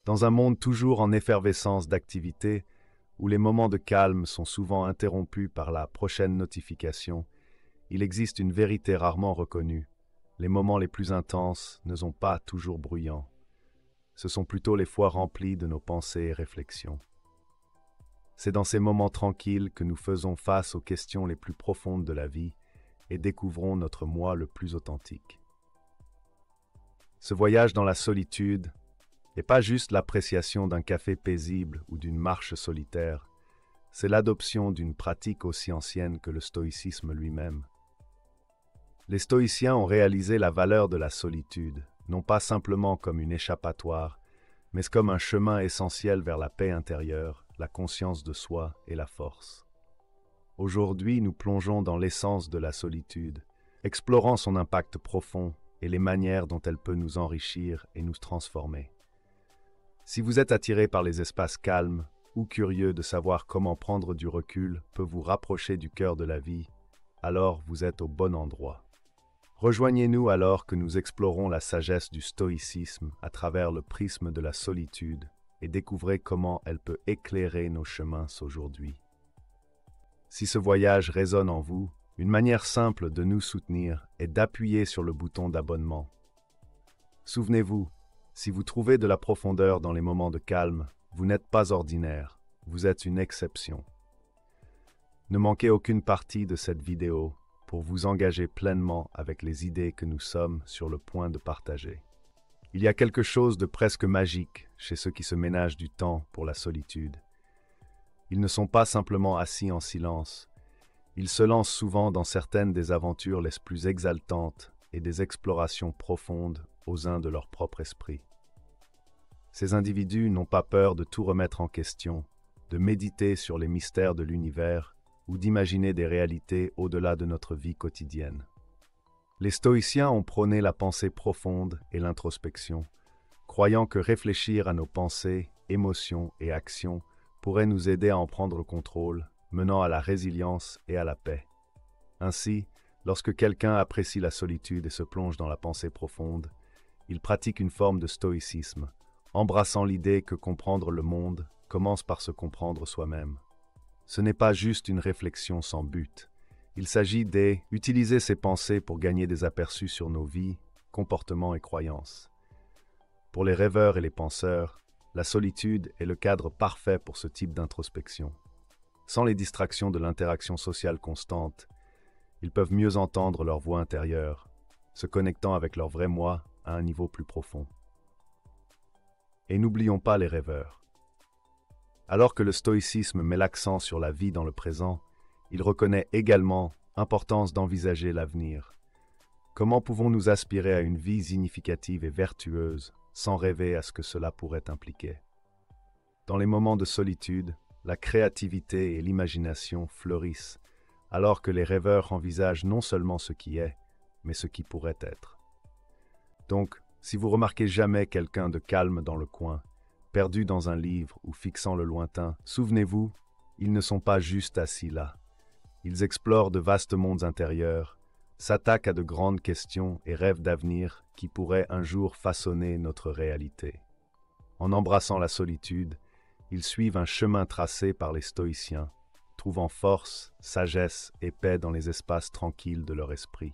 Dans un monde toujours en effervescence d'activité, où les moments de calme sont souvent interrompus par la prochaine notification, il existe une vérité rarement reconnue. Les moments les plus intenses ne sont pas toujours bruyants. Ce sont plutôt les fois remplis de nos pensées et réflexions. C'est dans ces moments tranquilles que nous faisons face aux questions les plus profondes de la vie et découvrons notre moi le plus authentique. Ce voyage dans la solitude n'est pas juste l'appréciation d'un café paisible ou d'une marche solitaire, c'est l'adoption d'une pratique aussi ancienne que le stoïcisme lui-même. Les stoïciens ont réalisé la valeur de la solitude, non pas simplement comme une échappatoire, mais comme un chemin essentiel vers la paix intérieure, la conscience de soi et la force. Aujourd'hui, nous plongeons dans l'essence de la solitude, explorant son impact profond et les manières dont elle peut nous enrichir et nous transformer. Si vous êtes attiré par les espaces calmes ou curieux de savoir comment prendre du recul peut vous rapprocher du cœur de la vie, alors vous êtes au bon endroit. Rejoignez-nous alors que nous explorons la sagesse du stoïcisme à travers le prisme de la solitude et découvrez comment elle peut éclairer nos chemins aujourd'hui. Si ce voyage résonne en vous, une manière simple de nous soutenir est d'appuyer sur le bouton d'abonnement. Souvenez-vous, si vous trouvez de la profondeur dans les moments de calme, vous n'êtes pas ordinaire, vous êtes une exception. Ne manquez aucune partie de cette vidéo pour vous engager pleinement avec les idées que nous sommes sur le point de partager. Il y a quelque chose de presque magique chez ceux qui se ménagent du temps pour la solitude. Ils ne sont pas simplement assis en silence, ils se lancent souvent dans certaines des aventures les plus exaltantes et des explorations profondes au sein de leur propre esprit. Ces individus n'ont pas peur de tout remettre en question, de méditer sur les mystères de l'univers ou d'imaginer des réalités au-delà de notre vie quotidienne. Les stoïciens ont prôné la pensée profonde et l'introspection, croyant que réfléchir à nos pensées, émotions et actions pourrait nous aider à en prendre le contrôle, menant à la résilience et à la paix. Ainsi, lorsque quelqu'un apprécie la solitude et se plonge dans la pensée profonde, il pratique une forme de stoïcisme, embrassant l'idée que comprendre le monde commence par se comprendre soi-même. Ce n'est pas juste une réflexion sans but. Il s'agit d'utiliser ses pensées pour gagner des aperçus sur nos vies, comportements et croyances. Pour les rêveurs et les penseurs, la solitude est le cadre parfait pour ce type d'introspection. Sans les distractions de l'interaction sociale constante, ils peuvent mieux entendre leur voix intérieure, se connectant avec leur vrai moi à un niveau plus profond. Et n'oublions pas les rêveurs. Alors que le stoïcisme met l'accent sur la vie dans le présent, il reconnaît également l'importance d'envisager l'avenir. Comment pouvons-nous aspirer à une vie significative et vertueuse sans rêver à ce que cela pourrait impliquer? Dans les moments de solitude, la créativité et l'imagination fleurissent, alors que les rêveurs envisagent non seulement ce qui est, mais ce qui pourrait être. Donc, si vous remarquez jamais quelqu'un de calme dans le coin, perdu dans un livre ou fixant le lointain, souvenez-vous, ils ne sont pas juste assis là. Ils explorent de vastes mondes intérieurs, s'attaquent à de grandes questions et rêvent d'avenir qui pourraient un jour façonner notre réalité. En embrassant la solitude, ils suivent un chemin tracé par les stoïciens, trouvant force, sagesse et paix dans les espaces tranquilles de leur esprit.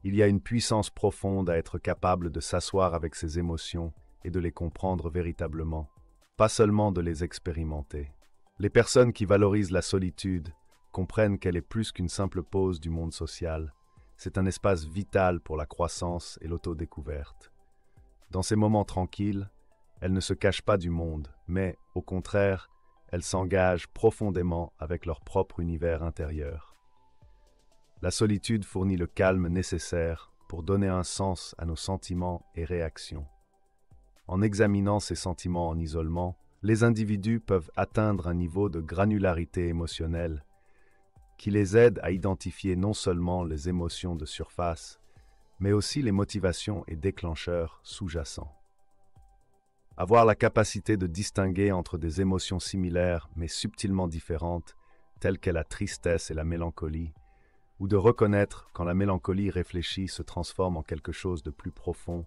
Il y a une puissance profonde à être capable de s'asseoir avec ses émotions et de les comprendre véritablement, pas seulement de les expérimenter. Les personnes qui valorisent la solitude comprennent qu'elle est plus qu'une simple pause du monde social. C'est un espace vital pour la croissance et l'autodécouverte. Dans ces moments tranquilles, elles ne se cachent pas du monde, mais, au contraire, elles s'engagent profondément avec leur propre univers intérieur. La solitude fournit le calme nécessaire pour donner un sens à nos sentiments et réactions. En examinant ces sentiments en isolement, les individus peuvent atteindre un niveau de granularité émotionnelle qui les aide à identifier non seulement les émotions de surface, mais aussi les motivations et déclencheurs sous-jacents. Avoir la capacité de distinguer entre des émotions similaires mais subtilement différentes, telles que la tristesse et la mélancolie, ou de reconnaître quand la mélancolie réfléchie se transforme en quelque chose de plus profond,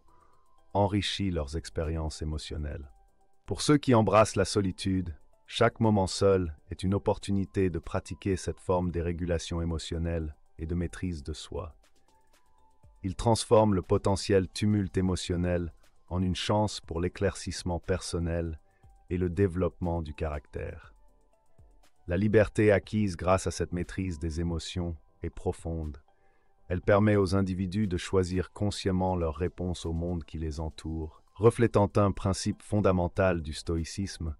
enrichit leurs expériences émotionnelles. Pour ceux qui embrassent la solitude, chaque moment seul est une opportunité de pratiquer cette forme des régulations émotionnelles et de maîtrise de soi. Il transforme le potentiel tumulte émotionnel en une chance pour l'éclaircissement personnel et le développement du caractère. La liberté acquise grâce à cette maîtrise des émotions est profonde. Elle permet aux individus de choisir consciemment leur réponse au monde qui les entoure, reflétant un principe fondamental du stoïcisme,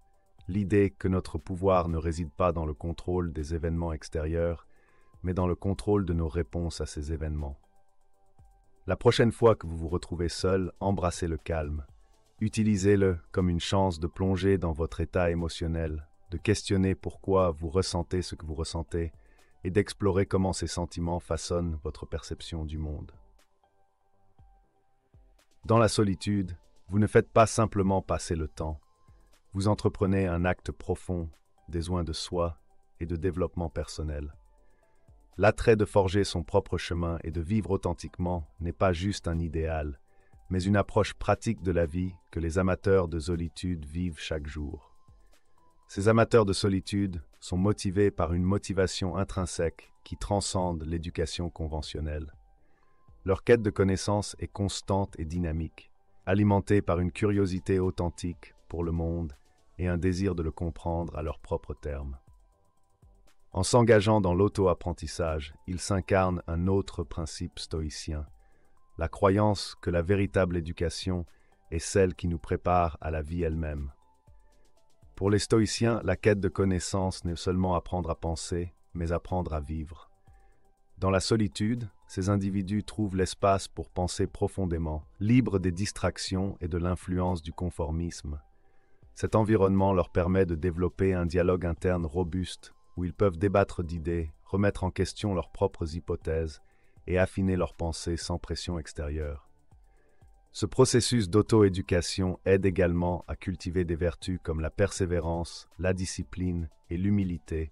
l'idée que notre pouvoir ne réside pas dans le contrôle des événements extérieurs, mais dans le contrôle de nos réponses à ces événements. La prochaine fois que vous vous retrouvez seul, embrassez le calme. Utilisez-le comme une chance de plonger dans votre état émotionnel, de questionner pourquoi vous ressentez ce que vous ressentez et d'explorer comment ces sentiments façonnent votre perception du monde. Dans la solitude, vous ne faites pas simplement passer le temps. Vous entreprenez un acte profond des soins de soi et de développement personnel. L'attrait de forger son propre chemin et de vivre authentiquement n'est pas juste un idéal, mais une approche pratique de la vie que les amateurs de solitude vivent chaque jour. Ces amateurs de solitude sont motivés par une motivation intrinsèque qui transcende l'éducation conventionnelle. Leur quête de connaissance est constante et dynamique, alimentée par une curiosité authentique pour le monde et un désir de le comprendre à leurs propres termes. En s'engageant dans l'auto-apprentissage, ils s'incarnent un autre principe stoïcien, la croyance que la véritable éducation est celle qui nous prépare à la vie elle-même. Pour les stoïciens, la quête de connaissance n'est seulement apprendre à penser, mais apprendre à vivre. Dans la solitude, ces individus trouvent l'espace pour penser profondément, libres des distractions et de l'influence du conformisme. Cet environnement leur permet de développer un dialogue interne robuste, où ils peuvent débattre d'idées, remettre en question leurs propres hypothèses et affiner leurs pensées sans pression extérieure. Ce processus d'auto-éducation aide également à cultiver des vertus comme la persévérance, la discipline et l'humilité,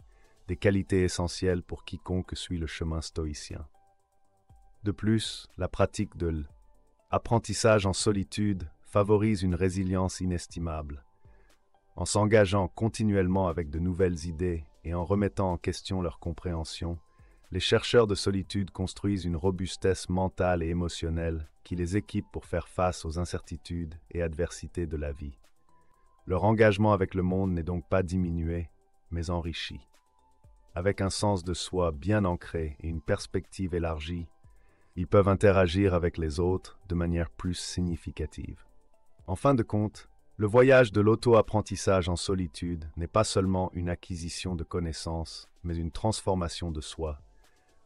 des qualités essentielles pour quiconque suit le chemin stoïcien. De plus, la pratique de l'apprentissage en solitude favorise une résilience inestimable. En s'engageant continuellement avec de nouvelles idées et en remettant en question leur compréhension, les chercheurs de solitude construisent une robustesse mentale et émotionnelle qui les équipe pour faire face aux incertitudes et adversités de la vie. Leur engagement avec le monde n'est donc pas diminué, mais enrichi. Avec un sens de soi bien ancré et une perspective élargie, ils peuvent interagir avec les autres de manière plus significative. En fin de compte, le voyage de l'auto-apprentissage en solitude n'est pas seulement une acquisition de connaissances, mais une transformation de soi.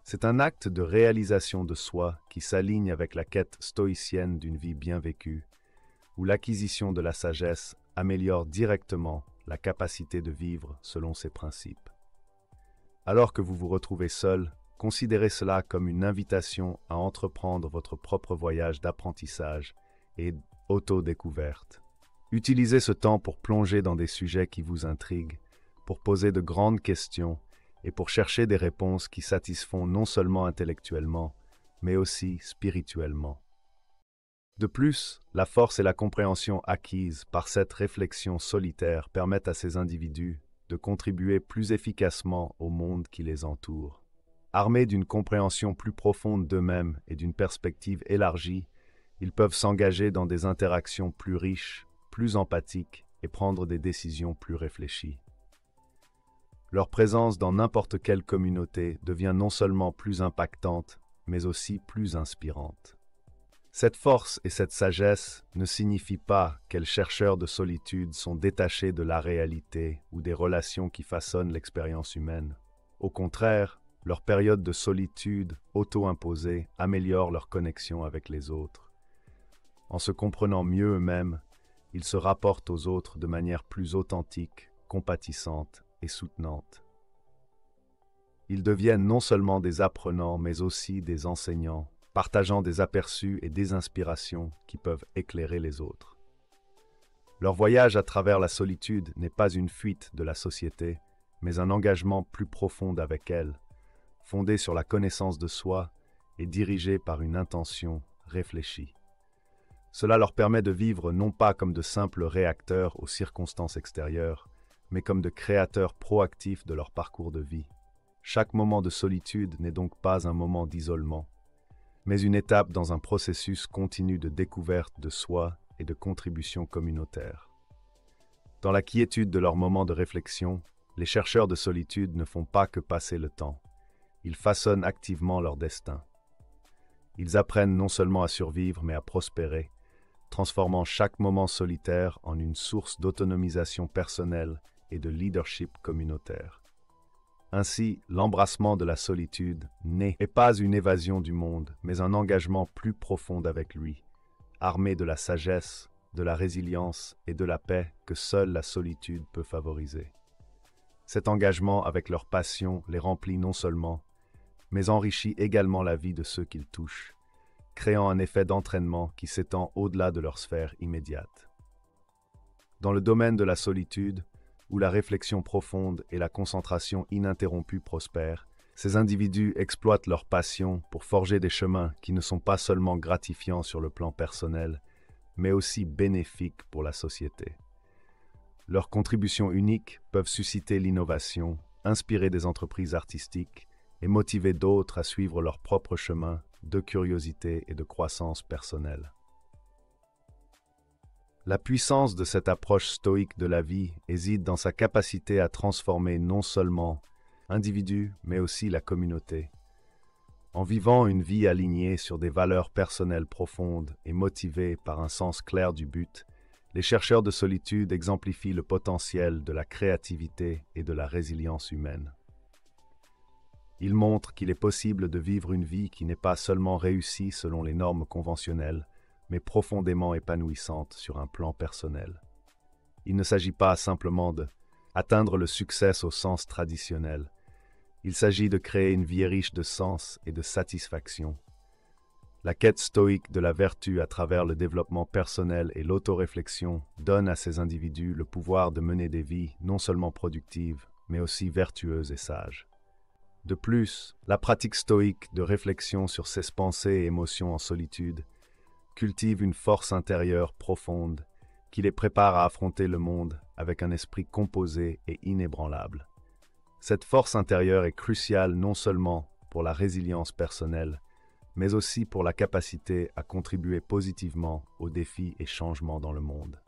C'est un acte de réalisation de soi qui s'aligne avec la quête stoïcienne d'une vie bien vécue, où l'acquisition de la sagesse améliore directement la capacité de vivre selon ses principes. Alors que vous vous retrouvez seul, considérez cela comme une invitation à entreprendre votre propre voyage d'apprentissage et d'autodécouverte. Utilisez ce temps pour plonger dans des sujets qui vous intriguent, pour poser de grandes questions et pour chercher des réponses qui satisfont non seulement intellectuellement, mais aussi spirituellement. De plus, la force et la compréhension acquises par cette réflexion solitaire permettent à ces individus de contribuer plus efficacement au monde qui les entoure. Armés d'une compréhension plus profonde d'eux-mêmes et d'une perspective élargie, ils peuvent s'engager dans des interactions plus riches, plus empathiques et prendre des décisions plus réfléchies. Leur présence dans n'importe quelle communauté devient non seulement plus impactante, mais aussi plus inspirante. Cette force et cette sagesse ne signifient pas que les chercheurs de solitude sont détachés de la réalité ou des relations qui façonnent l'expérience humaine. Au contraire, leur période de solitude auto-imposée améliore leur connexion avec les autres. En se comprenant mieux eux-mêmes, ils se rapportent aux autres de manière plus authentique, compatissante et soutenante. Ils deviennent non seulement des apprenants, mais aussi des enseignants, partageant des aperçus et des inspirations qui peuvent éclairer les autres. Leur voyage à travers la solitude n'est pas une fuite de la société, mais un engagement plus profond avec elle, fondé sur la connaissance de soi et dirigé par une intention réfléchie. Cela leur permet de vivre non pas comme de simples réacteurs aux circonstances extérieures, mais comme de créateurs proactifs de leur parcours de vie. Chaque moment de solitude n'est donc pas un moment d'isolement, mais une étape dans un processus continu de découverte de soi et de contribution communautaire. Dans la quiétude de leurs moments de réflexion, les chercheurs de solitude ne font pas que passer le temps. Ils façonnent activement leur destin. Ils apprennent non seulement à survivre, mais à prospérer, transformant chaque moment solitaire en une source d'autonomisation personnelle et de leadership communautaire. Ainsi, l'embrassement de la solitude n'est pas une évasion du monde, mais un engagement plus profond avec lui, armé de la sagesse, de la résilience et de la paix que seule la solitude peut favoriser. Cet engagement avec leur passion les remplit non seulement, mais enrichit également la vie de ceux qu'ils touchent, créant un effet d'entraînement qui s'étend au-delà de leur sphère immédiate. Dans le domaine de la solitude, où la réflexion profonde et la concentration ininterrompue prospèrent, ces individus exploitent leur passion pour forger des chemins qui ne sont pas seulement gratifiants sur le plan personnel, mais aussi bénéfiques pour la société. Leurs contributions uniques peuvent susciter l'innovation, inspirer des entreprises artistiques et motiver d'autres à suivre leur propre chemin de curiosité et de croissance personnelle. La puissance de cette approche stoïque de la vie réside dans sa capacité à transformer non seulement l'individu, mais aussi la communauté. En vivant une vie alignée sur des valeurs personnelles profondes et motivée par un sens clair du but, les chercheurs de solitude exemplifient le potentiel de la créativité et de la résilience humaine. Ils montrent qu'il est possible de vivre une vie qui n'est pas seulement réussie selon les normes conventionnelles, mais profondément épanouissante sur un plan personnel. Il ne s'agit pas simplement d'atteindre le succès au sens traditionnel. Il s'agit de créer une vie riche de sens et de satisfaction. La quête stoïque de la vertu à travers le développement personnel et l'autoréflexion donne à ces individus le pouvoir de mener des vies non seulement productives, mais aussi vertueuses et sages. De plus, la pratique stoïque de réflexion sur ses pensées et émotions en solitude cultive une force intérieure profonde qui les prépare à affronter le monde avec un esprit composé et inébranlable. Cette force intérieure est cruciale non seulement pour la résilience personnelle, mais aussi pour la capacité à contribuer positivement aux défis et changements dans le monde.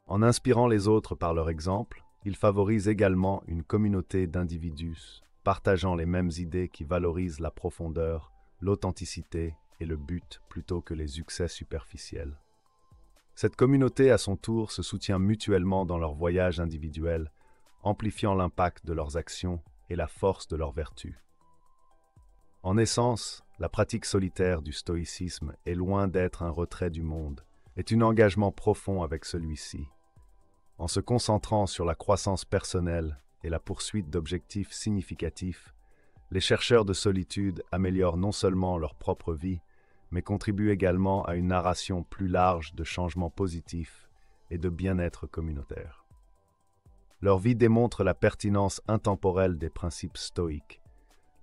En inspirant les autres par leur exemple, ils favorisent également une communauté d'individus partageant les mêmes idées qui valorisent la profondeur, l'authenticité et le but plutôt que les succès superficiels. Cette communauté, à son tour, se soutient mutuellement dans leurs voyages individuels, amplifiant l'impact de leurs actions et la force de leurs vertus. En essence, la pratique solitaire du stoïcisme est loin d'être un retrait du monde, est un engagement profond avec celui-ci. En se concentrant sur la croissance personnelle et la poursuite d'objectifs significatifs, les chercheurs de solitude améliorent non seulement leur propre vie, mais contribuent également à une narration plus large de changements positifs et de bien-être communautaire. Leur vie démontre la pertinence intemporelle des principes stoïques,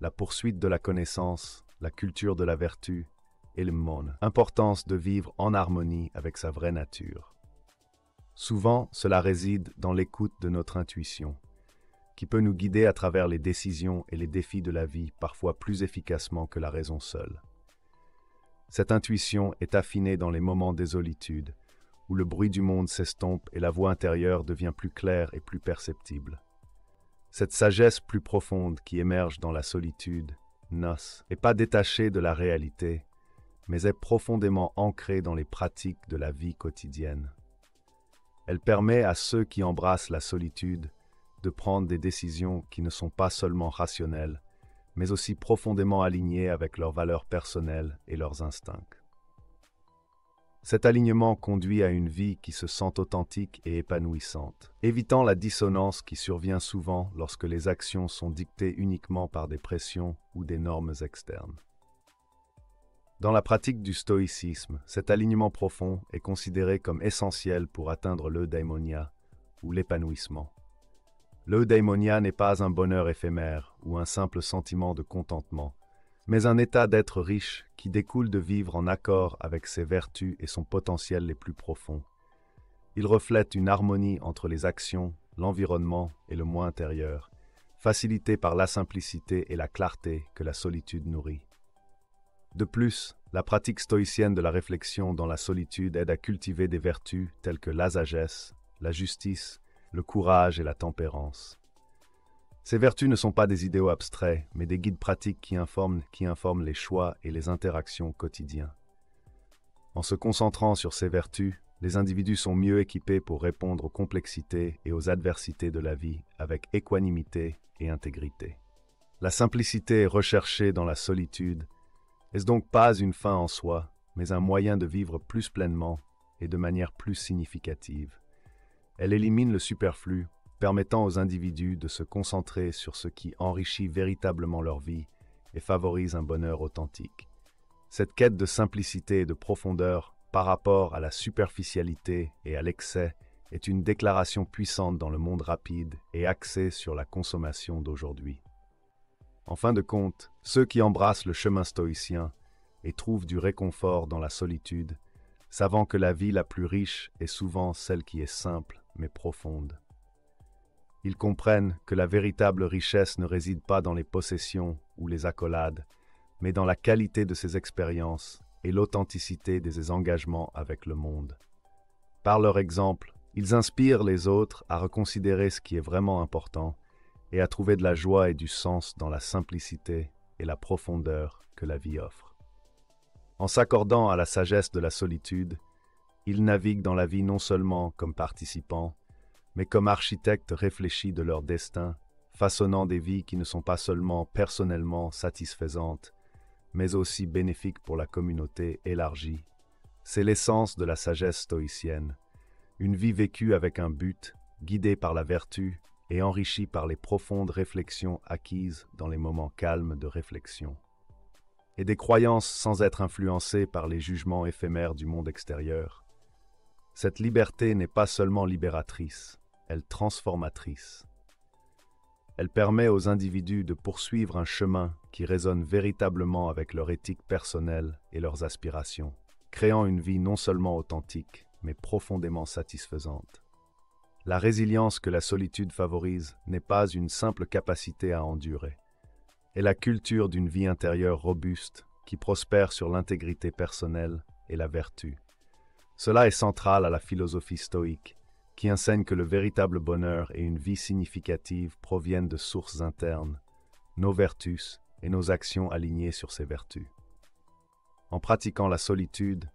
la poursuite de la connaissance, la culture de la vertu et le monde, importance de vivre en harmonie avec sa vraie nature. Souvent, cela réside dans l'écoute de notre intuition, qui peut nous guider à travers les décisions et les défis de la vie parfois plus efficacement que la raison seule. Cette intuition est affinée dans les moments des solitudes, où le bruit du monde s'estompe et la voix intérieure devient plus claire et plus perceptible. Cette sagesse plus profonde qui émerge dans la solitude n'est pas détachée de la réalité, mais est profondément ancrée dans les pratiques de la vie quotidienne. Elle permet à ceux qui embrassent la solitude de prendre des décisions qui ne sont pas seulement rationnelles, mais aussi profondément alignées avec leurs valeurs personnelles et leurs instincts. Cet alignement conduit à une vie qui se sent authentique et épanouissante, évitant la dissonance qui survient souvent lorsque les actions sont dictées uniquement par des pressions ou des normes externes. Dans la pratique du stoïcisme, cet alignement profond est considéré comme essentiel pour atteindre l'eudaimonia, ou l'épanouissement. L'eudaimonia n'est pas un bonheur éphémère ou un simple sentiment de contentement, mais un état d'être riche qui découle de vivre en accord avec ses vertus et son potentiel les plus profonds. Il reflète une harmonie entre les actions, l'environnement et le moi intérieur, facilitée par la simplicité et la clarté que la solitude nourrit. De plus, la pratique stoïcienne de la réflexion dans la solitude aide à cultiver des vertus telles que la sagesse, la justice, le courage et la tempérance. Ces vertus ne sont pas des idéaux abstraits, mais des guides pratiques qui informent les choix et les interactions quotidiens. En se concentrant sur ces vertus, les individus sont mieux équipés pour répondre aux complexités et aux adversités de la vie avec équanimité et intégrité. La simplicité recherchée dans la solitude n'est donc pas une fin en soi, mais un moyen de vivre plus pleinement et de manière plus significative. Elle élimine le superflu, permettant aux individus de se concentrer sur ce qui enrichit véritablement leur vie et favorise un bonheur authentique. Cette quête de simplicité et de profondeur par rapport à la superficialité et à l'excès est une déclaration puissante dans le monde rapide et axée sur la consommation d'aujourd'hui. En fin de compte, ceux qui embrassent le chemin stoïcien et trouvent du réconfort dans la solitude, savant que la vie la plus riche est souvent celle qui est simple mais profonde. Ils comprennent que la véritable richesse ne réside pas dans les possessions ou les accolades, mais dans la qualité de ses expériences et l'authenticité de ses engagements avec le monde. Par leur exemple, ils inspirent les autres à reconsidérer ce qui est vraiment important et à trouver de la joie et du sens dans la simplicité et la profondeur que la vie offre. En s'accordant à la sagesse de la solitude, ils naviguent dans la vie non seulement comme participants, mais comme architectes réfléchis de leur destin, façonnant des vies qui ne sont pas seulement personnellement satisfaisantes, mais aussi bénéfiques pour la communauté élargie. C'est l'essence de la sagesse stoïcienne, une vie vécue avec un but, guidée par la vertu et enrichie par les profondes réflexions acquises dans les moments calmes de réflexion. Et des croyances sans être influencées par les jugements éphémères du monde extérieur. Cette liberté n'est pas seulement libératrice, elle transformatrice. Elle permet aux individus de poursuivre un chemin qui résonne véritablement avec leur éthique personnelle et leurs aspirations, créant une vie non seulement authentique, mais profondément satisfaisante. La résilience que la solitude favorise n'est pas une simple capacité à endurer, et la culture d'une vie intérieure robuste qui prospère sur l'intégrité personnelle et la vertu. Cela est central à la philosophie stoïque, qui enseigne que le véritable bonheur et une vie significative proviennent de sources internes, nos vertus et nos actions alignées sur ces vertus. En pratiquant la solitude,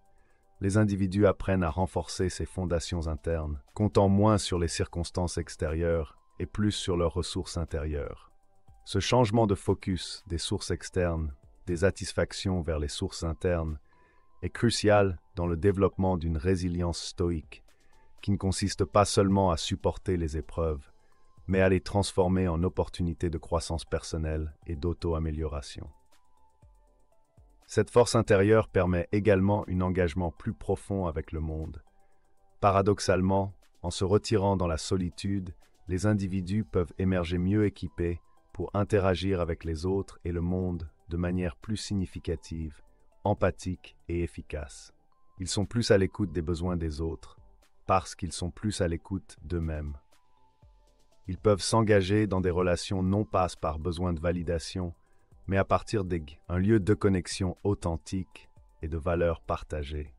les individus apprennent à renforcer ces fondations internes, comptant moins sur les circonstances extérieures et plus sur leurs ressources intérieures. Ce changement de focus des sources externes, des satisfactions vers les sources internes, est crucial dans le développement d'une résilience stoïque, qui ne consiste pas seulement à supporter les épreuves, mais à les transformer en opportunités de croissance personnelle et d'auto-amélioration. Cette force intérieure permet également un engagement plus profond avec le monde. Paradoxalement, en se retirant dans la solitude, les individus peuvent émerger mieux équipés pour interagir avec les autres et le monde de manière plus significative, empathique et efficace. Ils sont plus à l'écoute des besoins des autres, parce qu'ils sont plus à l'écoute d'eux-mêmes. Ils peuvent s'engager dans des relations non pas par besoin de validation, mais à partir d'un lieu de connexion authentique et de valeurs partagées.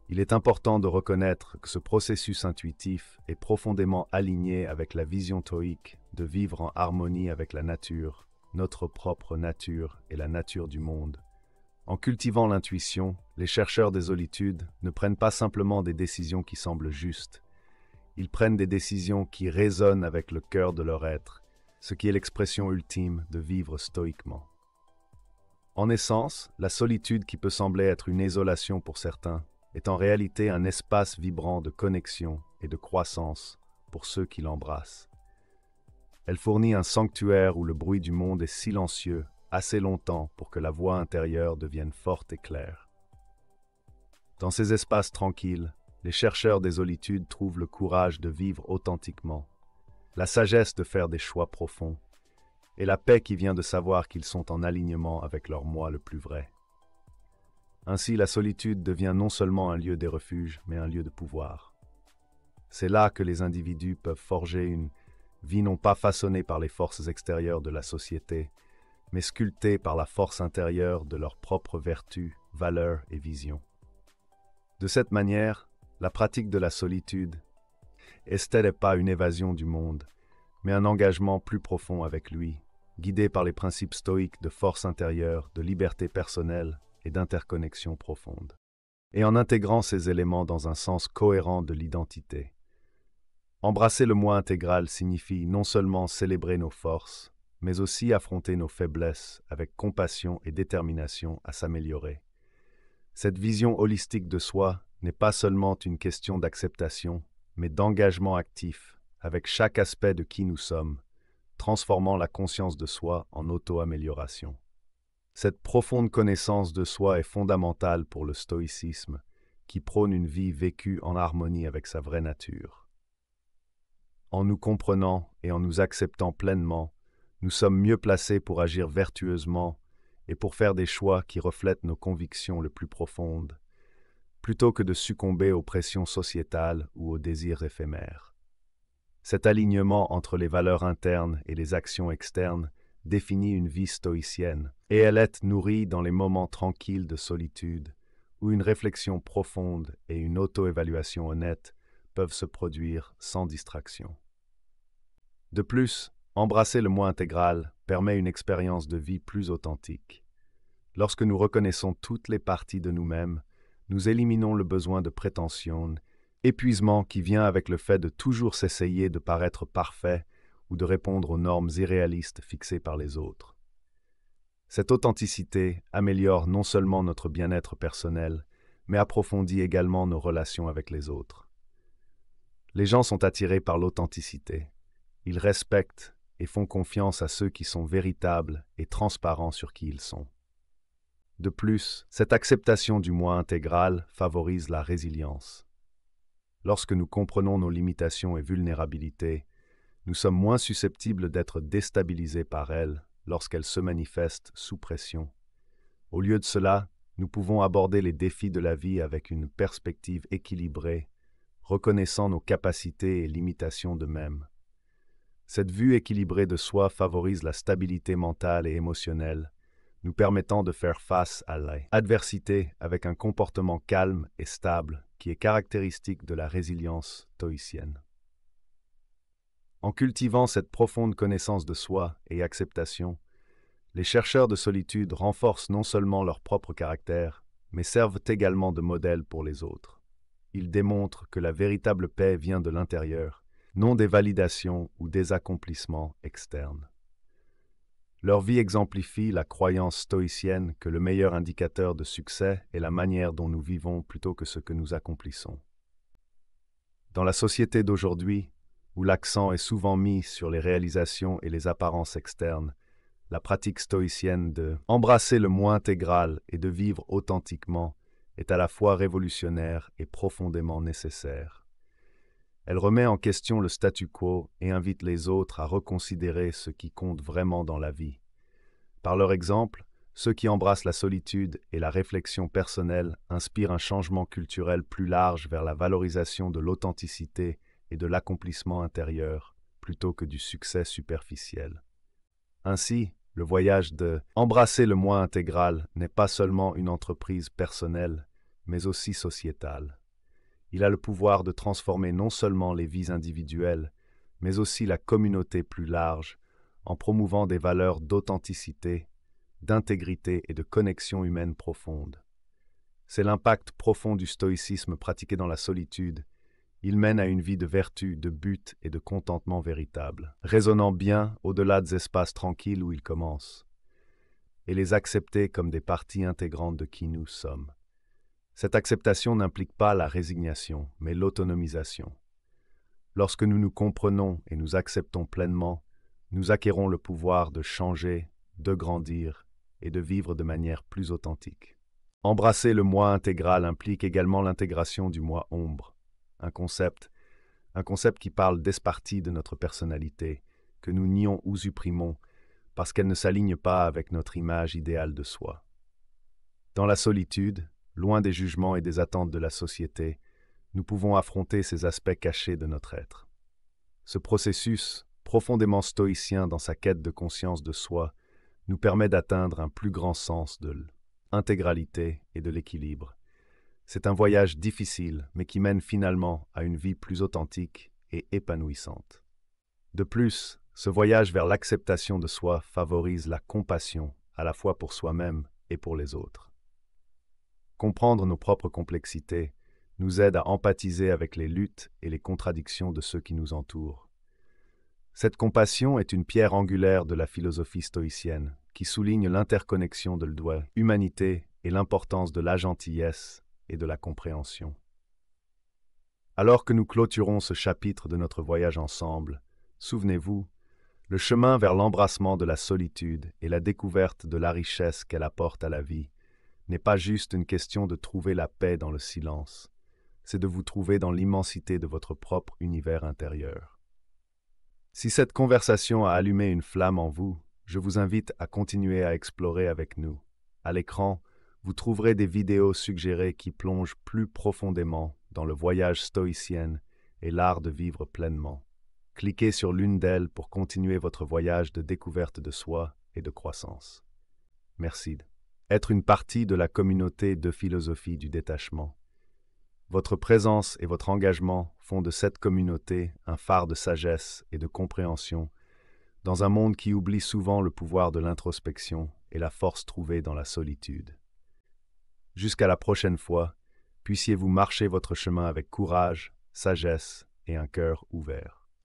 Il est important de reconnaître que ce processus intuitif est profondément aligné avec la vision stoïque de vivre en harmonie avec la nature, notre propre nature et la nature du monde. En cultivant l'intuition, les chercheurs des solitudes ne prennent pas simplement des décisions qui semblent justes. Ils prennent des décisions qui résonnent avec le cœur de leur être, ce qui est l'expression ultime de vivre stoïquement. En essence, la solitude qui peut sembler être une isolation pour certains est en réalité un espace vibrant de connexion et de croissance pour ceux qui l'embrassent. Elle fournit un sanctuaire où le bruit du monde est silencieux assez longtemps pour que la voix intérieure devienne forte et claire. Dans ces espaces tranquilles, les chercheurs des solitudes trouvent le courage de vivre authentiquement, la sagesse de faire des choix profonds et la paix qui vient de savoir qu'ils sont en alignement avec leur moi le plus vrai. Ainsi, la solitude devient non seulement un lieu des refuges, mais un lieu de pouvoir. C'est là que les individus peuvent forger une vie non pas façonnée par les forces extérieures de la société, mais sculptée par la force intérieure de leurs propres vertus, valeurs et visions. De cette manière, la pratique de la solitude n'est pas une évasion du monde, mais un engagement plus profond avec lui, guidé par les principes stoïques de force intérieure, de liberté personnelle et d'interconnexion profonde. Et en intégrant ces éléments dans un sens cohérent de l'identité. Embrasser le moi intégral signifie non seulement célébrer nos forces, mais aussi affronter nos faiblesses avec compassion et détermination à s'améliorer. Cette vision holistique de soi n'est pas seulement une question d'acceptation, mais d'engagement actif avec chaque aspect de qui nous sommes, transformant la conscience de soi en auto-amélioration. Cette profonde connaissance de soi est fondamentale pour le stoïcisme, qui prône une vie vécue en harmonie avec sa vraie nature. En nous comprenant et en nous acceptant pleinement, nous sommes mieux placés pour agir vertueusement et pour faire des choix qui reflètent nos convictions les plus profondes, plutôt que de succomber aux pressions sociétales ou aux désirs éphémères. Cet alignement entre les valeurs internes et les actions externes définit une vie stoïcienne, et elle est nourrie dans les moments tranquilles de solitude, où une réflexion profonde et une auto-évaluation honnête peuvent se produire sans distraction. De plus, embrasser le moi intégral permet une expérience de vie plus authentique. Lorsque nous reconnaissons toutes les parties de nous-mêmes, nous éliminons le besoin de prétention, épuisement qui vient avec le fait de toujours s'essayer de paraître parfait ou de répondre aux normes irréalistes fixées par les autres. Cette authenticité améliore non seulement notre bien-être personnel, mais approfondit également nos relations avec les autres. Les gens sont attirés par l'authenticité. Ils respectent et font confiance à ceux qui sont véritables et transparents sur qui ils sont. De plus, cette acceptation du moi intégral favorise la résilience. Lorsque nous comprenons nos limitations et vulnérabilités, nous sommes moins susceptibles d'être déstabilisés par elles lorsqu'elles se manifestent sous pression. Au lieu de cela, nous pouvons aborder les défis de la vie avec une perspective équilibrée, reconnaissant nos capacités et limitations de même. Cette vue équilibrée de soi favorise la stabilité mentale et émotionnelle, nous permettant de faire face à l'adversité avec un comportement calme et stable qui est caractéristique de la résilience stoïcienne. En cultivant cette profonde connaissance de soi et acceptation, les chercheurs de solitude renforcent non seulement leur propre caractère, mais servent également de modèle pour les autres. Ils démontrent que la véritable paix vient de l'intérieur, non des validations ou des accomplissements externes. Leur vie exemplifie la croyance stoïcienne que le meilleur indicateur de succès est la manière dont nous vivons plutôt que ce que nous accomplissons. Dans la société d'aujourd'hui, où l'accent est souvent mis sur les réalisations et les apparences externes, la pratique stoïcienne de embrasser le moi intégral et de vivre authentiquement est à la fois révolutionnaire et profondément nécessaire. Elle remet en question le statu quo et invite les autres à reconsidérer ce qui compte vraiment dans la vie. Par leur exemple, ceux qui embrassent la solitude et la réflexion personnelle inspirent un changement culturel plus large vers la valorisation de l'authenticité et de l'accomplissement intérieur, plutôt que du succès superficiel. Ainsi, le voyage de embrasser le moi intégral n'est pas seulement une entreprise personnelle, mais aussi sociétale. Il a le pouvoir de transformer non seulement les vies individuelles, mais aussi la communauté plus large, en promouvant des valeurs d'authenticité, d'intégrité et de connexion humaine profonde. C'est l'impact profond du stoïcisme pratiqué dans la solitude. Il mène à une vie de vertu, de but et de contentement véritable, résonnant bien au-delà des espaces tranquilles où il commence, et les accepter comme des parties intégrantes de qui nous sommes. Cette acceptation n'implique pas la résignation, mais l'autonomisation. Lorsque nous nous comprenons et nous acceptons pleinement, nous acquérons le pouvoir de changer, de grandir et de vivre de manière plus authentique. Embrasser le moi intégral implique également l'intégration du moi ombre, un concept qui parle des parties de notre personnalité, que nous nions ou supprimons, parce qu'elle ne s'aligne pas avec notre image idéale de soi. Dans la solitude, loin des jugements et des attentes de la société, nous pouvons affronter ces aspects cachés de notre être. Ce processus, profondément stoïcien dans sa quête de conscience de soi, nous permet d'atteindre un plus grand sens de l'intégralité et de l'équilibre. C'est un voyage difficile, mais qui mène finalement à une vie plus authentique et épanouissante. De plus, ce voyage vers l'acceptation de soi favorise la compassion, à la fois pour soi-même et pour les autres. Comprendre nos propres complexités nous aide à empathiser avec les luttes et les contradictions de ceux qui nous entourent. Cette compassion est une pierre angulaire de la philosophie stoïcienne, qui souligne l'interconnexion de l'humanité et l'importance de la gentillesse et de la compréhension. Alors que nous clôturons ce chapitre de notre voyage ensemble, souvenez-vous, le chemin vers l'embrassement de la solitude et la découverte de la richesse qu'elle apporte à la vie n'est pas juste une question de trouver la paix dans le silence, c'est de vous trouver dans l'immensité de votre propre univers intérieur. Si cette conversation a allumé une flamme en vous, je vous invite à continuer à explorer avec nous. À l'écran, vous trouverez des vidéos suggérées qui plongent plus profondément dans le voyage stoïcien et l'art de vivre pleinement. Cliquez sur l'une d'elles pour continuer votre voyage de découverte de soi et de croissance. Merci. Être une partie de la communauté de philosophie du détachement. Votre présence et votre engagement font de cette communauté un phare de sagesse et de compréhension dans un monde qui oublie souvent le pouvoir de l'introspection et la force trouvée dans la solitude. Jusqu'à la prochaine fois, puissiez-vous marcher votre chemin avec courage, sagesse et un cœur ouvert.